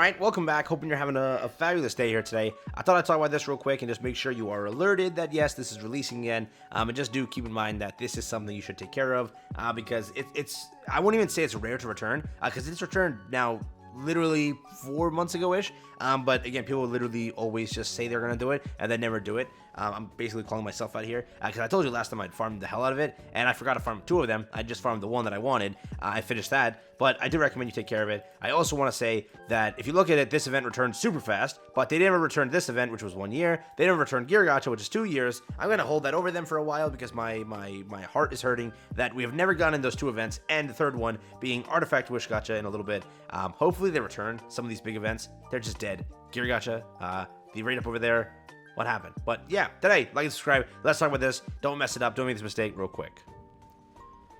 Alright, welcome back. Hoping you're having a fabulous day here today. I thought I'd talk about this real quick and just make sure you are alerted that yes, this is releasing again. And just do keep in mind that this is something you should take care of because it's I won't even say it's rare to return because it's returned now literally 4 months ago-ish. But again, people literally always just say they're going to do it and then never do it. I'm basically calling myself out here because I told you last time I'd farmed the hell out of it, and I forgot to farm 2 of them. I just farmed the one that I wanted. I finished that, but I do recommend you take care of it. I also want to say that if you look at it, this event returned super fast, but they never returned this event, which was 1 year. They never returned Gear Gacha, which is 2 years. I'm going to hold that over them for a while because my heart is hurting that we have never gotten those 2 events, and the third one being Artifact Wish Gacha in a little bit. Hopefully they return some of these big events. They're just dead. Gear Gacha, the rate up over there. What happened? But yeah, today, like and subscribe. Let's talk about this. Don't mess it up. Don't make this mistake real quick.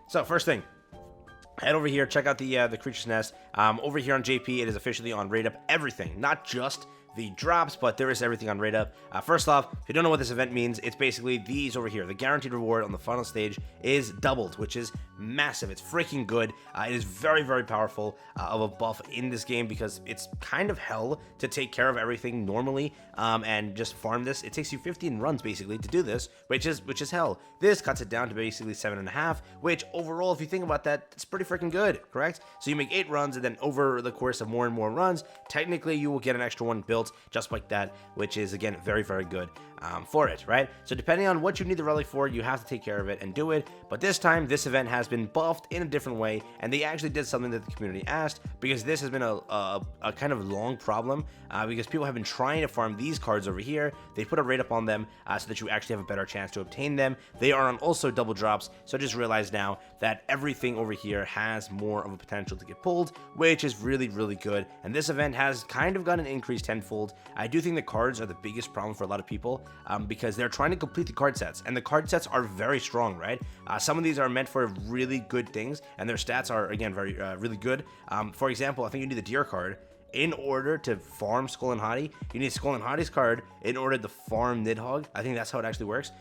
So first thing, head over here. Check out the Creature's Nest. Over here on JP, it is officially on rate up everything, not just the drops, but there is everything on rate up. First off, if you don't know what this event means, it's basically these over here. The guaranteed reward on the final stage is doubled, which is massive. It's freaking good. It is very, very powerful of a buff in this game because it's kind of hell to take care of everything normally and just farm this. It takes you 15 runs basically to do this, which is hell. This cuts it down to basically 7.5, which overall, if you think about that, it's pretty freaking good, correct? So you make 8 runs, and then over the course of more and more runs, technically you will get an extra one built just like that, which is again very, very good for it, right? So depending on what you need the relic for, you have to take care of it and do it. But this time, this event has been buffed in a different way, and they actually did something that the community asked, because this has been a kind of long problem because people have been trying to farm these cards over here. They put a rate up on them so that you actually have a better chance to obtain them. They are on also double drops, so just realize now that everything over here has more of a potential to get pulled, which is really, really good. And this event has kind of got an increase tenfold. I do think the cards are the biggest problem for a lot of people because they're trying to complete the card sets, and the card sets are very strong, right? Some of these are meant for really good things, and their stats are, again, very really good. For example, I think you need the Deer card. In order to farm Skull and Hottie, you need Skull and Hottie's card in order to farm Nidhogg. I think that's how it actually works.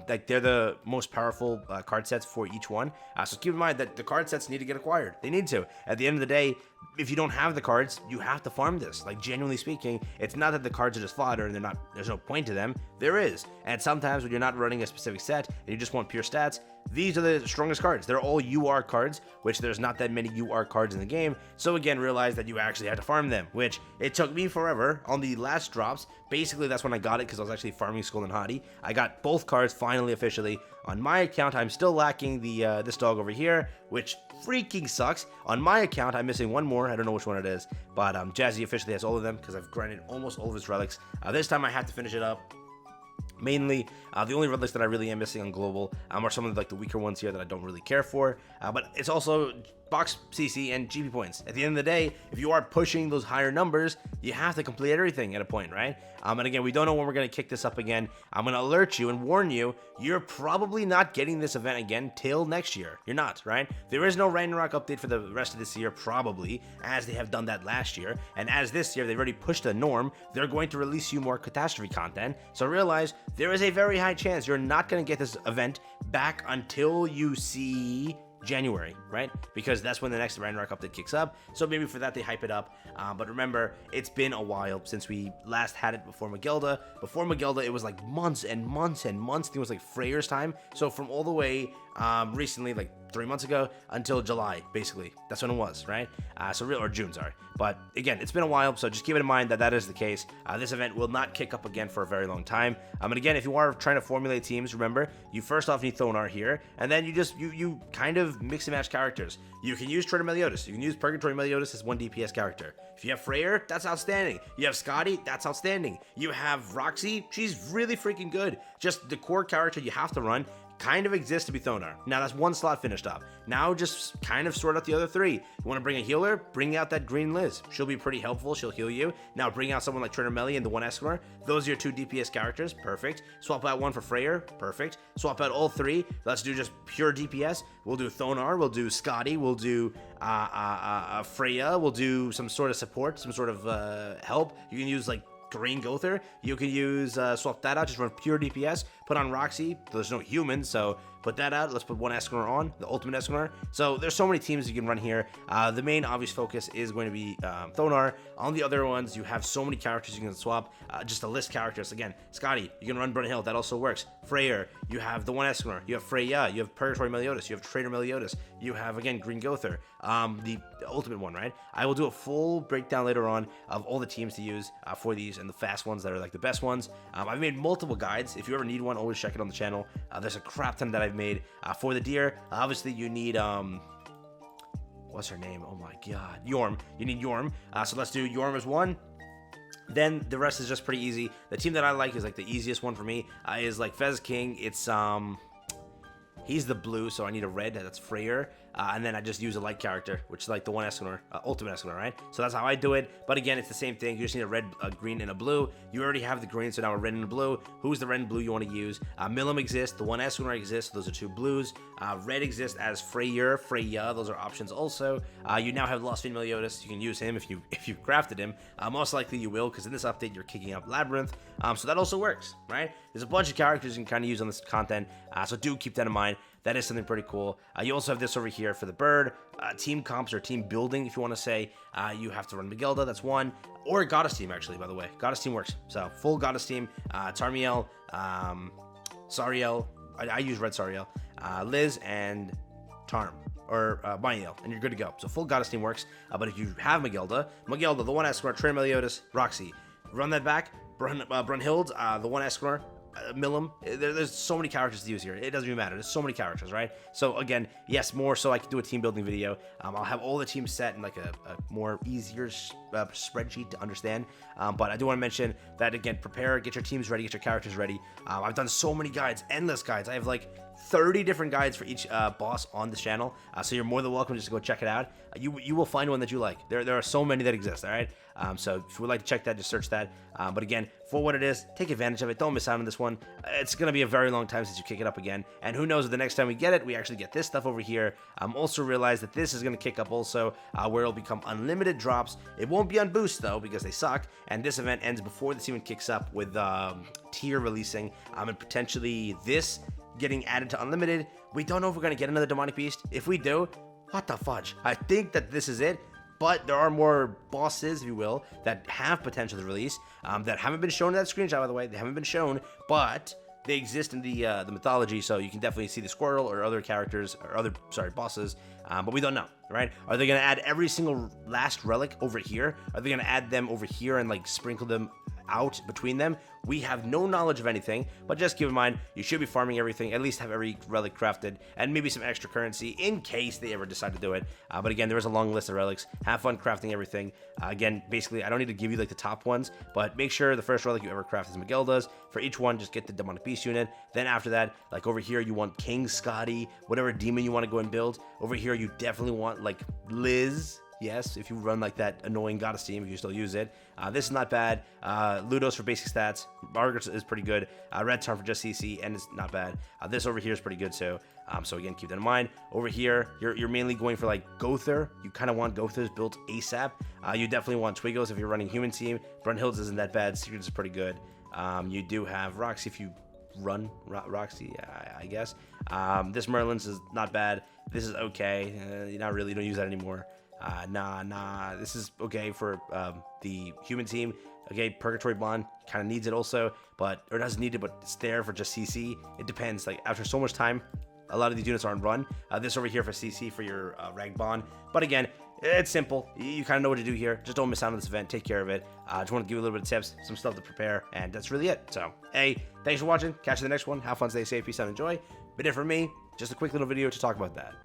Like they're the most powerful card sets for each one. So keep in mind that the card sets need to get acquired. They need to. At the end of the day, if you don't have the cards, you have to farm this. Like, genuinely speaking, it's not that the cards are just fodder and there's no point to them. There is. And sometimes when you're not running a specific set and you just want pure stats, these are the strongest cards. They're all UR cards, which there's not that many UR cards in the game. So again, realize that you actually have to farm them, which it took me forever on the last drops. Basically, that's when I got it because I was actually farming Skull and Hottie. I got both cards finally officially. On my account, I'm still lacking the this dog over here, which freaking sucks. On my account, I'm missing one more. I don't know which one it is, but Jazzy officially has all of them because I've grinded almost all of his relics. This time I have to finish it up. Mainly, the only relics that I really am missing on global are some of the weaker ones here that I don't really care for. But it's also box CC and GP points. At the end of the day, if you are pushing those higher numbers, you have to complete everything at a point, right? And again, we don't know when we're going to kick this up again. I'm going to alert you and warn you, you're probably not getting this event again till next year. You're not, right? There is no Ragnarok update for the rest of this year, probably, as they have done that last year. And as this year, they've already pushed the norm, they're going to release you more catastrophe content. So realize there is a very high chance you're not going to get this event back until you see January, right? Because that's when the next Ragnarok update kicks up. So maybe for that they hype it up. But remember, it's been a while since we last had it before Magilda. Before Magilda, it was like months and months and months. I think it was like Freyr's time. So from all the way recently, like 3 months ago, until July, basically. That's when it was, right? Or June, sorry. But again, it's been a while, so just keep it in mind that that is the case. This event will not kick up again for a very long time. And again, if you are trying to formulate teams, remember, you first off need Thonar here, and then you kind of mix and match characters. You can use Trader Meliodas. You can use Purgatory Meliodas as one DPS character. If you have Freyr, that's outstanding. You have Scotty, that's outstanding. You have Roxy, she's really freaking good. Just the core character you have to run kind of exists to be Thonar. Now that's one slot finished up. Now just kind of sort out the other 3. You want to bring a healer? Bring out that green Liz. She'll be pretty helpful. She'll heal you. Now bring out someone like Trader Melly and the one Escor. Those are your 2 DPS characters. Perfect. Swap out one for Freyr. Perfect. Swap out all 3. Let's do just pure DPS. We'll do Thonar. We'll do Scotty. We'll do Freya. We'll do some sort of support, some sort of help. You can use like Green Gother. You can use swap that out, just run pure DPS, put on Roxy. There's no humans, so put that out. Let's put one Escanor on, the ultimate Escanor. So there's so many teams you can run here. The main obvious focus is going to be Thonar. On the other ones, you have so many characters you can swap. Just to list characters, again, Scotty, you can run Brunhild, that also works. Freyr, you have the one Escanor, you have Freya, you have Purgatory Meliodas, you have Trader Meliodas, you have, again, Green Gother, the ultimate one, right? I will do a full breakdown later on of all the teams to use for these and the fast ones that are like the best ones. I've made multiple guides. If you ever need one, always check it on the channel. There's a crap ton that I've made for the deer. Obviously, you need what's her name? Oh my god, Yorm. You need Yorm. So let's do Yorm as one. Then the rest is just pretty easy. The team that I like is like the easiest one for me is like Fez King. It's he's the blue, so I need a red. That's Freyr. And then I just use a light character, which is like the one Escanor, ultimate Escanor, right? So that's how I do it. But again, it's the same thing. You just need a red, a green, and a blue. You already have the green, so now a red and a blue. Who's the red and blue you want to use? Milim exists. The one Escanor exists. So those are two blues. Red exists as Freya. Those are options also. You now have Lost Fiend Meliodas. You can use him if you've crafted him. Most likely you will, because in this update you're kicking up Labyrinth. So that also works, right? There's a bunch of characters you can kind of use on this content. So do keep that in mind. That is something pretty cool. You also have this over here for the bird. Team comps or team building, if you want to say. You have to run Megilda, that's one. Or a Goddess team, actually, by the way. Goddess team works. So, full Goddess team. Tarmiel, Sariel. I use Red Sariel. Liz, and Tarm. Or Baniel, and you're good to go. So, full Goddess team works. But if you have Megilda, the one Escanor, Trader Meliodas, Roxy. Run that back. Brunhild, the one Escanor. Milim, there's so many characters to use here. It doesn't even matter. There's so many characters, right? So again, yes, more so I can do a team building video. I'll have all the teams set in like a more easier spreadsheet to understand. But I do want to mention that again, prepare, get your teams ready, get your characters ready. I've done so many guides, endless guides. I have like 30 different guides for each boss on this channel. So you're more than welcome just to go check it out. You will find one that you like. There are so many that exist, all right? So if you would like to check that, just search that. But again, for what it is, take advantage of it. Don't miss out on this one. It's going to be a very long time since you kick it up again. And who knows, if the next time we get it, we actually get this stuff over here. Also realize that this is going to kick up also, where it'll become unlimited drops. It won't be on boost, though, because they suck. And this event ends before this even kicks up with tier releasing. And potentially this getting added to unlimited. We don't know if we're going to get another demonic beast. If we do, what the fudge? I think that this is it. But there are more bosses, if you will, that have potential to release, that haven't been shown in that screenshot, by the way. They haven't been shown, but they exist in the mythology, so you can definitely see the squirrel or other characters, or other, bosses, but we don't know, right? Are they going to add every single last relic over here? Are they going to add them over here and, like, sprinkle them out between them? We have no knowledge of anything, but just keep in mind, you should be farming everything, at least have every relic crafted, and maybe some extra currency in case they ever decide to do it. But again, there is a long list of relics. Have fun crafting everything. Again, basically, I don't need to give you like the top ones, but make sure the first relic you ever craft is Megilda's. For each one, just get the demonic beast unit. Then after that, like over here, you want King Scotty, whatever demon you want to go and build. Over here, you definitely want like Liz. Yes, if you run like that annoying goddess team, if you still use it. This is not bad. Ludos for basic stats. Margaret is pretty good. Red Tarn for just CC, and it's not bad. This over here is pretty good too. So again, keep that in mind. Over here, you're mainly going for like Gother. You kind of want Gothers built ASAP. You definitely want Twiggos if you're running human team. Brunhild's isn't that bad. Secrets is pretty good. You do have Roxy if you run Roxy, I guess. This Merlin's is not bad. This is okay. Not really. Don't use that anymore. Nah. This is okay for the human team. Okay, Purgatory Blonde kind of needs it also, or doesn't need it, but it's there for just CC. It depends. Like after so much time, a lot of these units aren't run. This over here for CC for your Rag Bond. But again, it's simple. You kind of know what to do here. Just don't miss out on this event. Take care of it. Just want to give you a little bit of tips, some stuff to prepare, and that's really it. So, hey, thanks for watching. Catch you in the next one. Have fun, stay safe, peace out, enjoy. But it for me, just a quick little video to talk about that.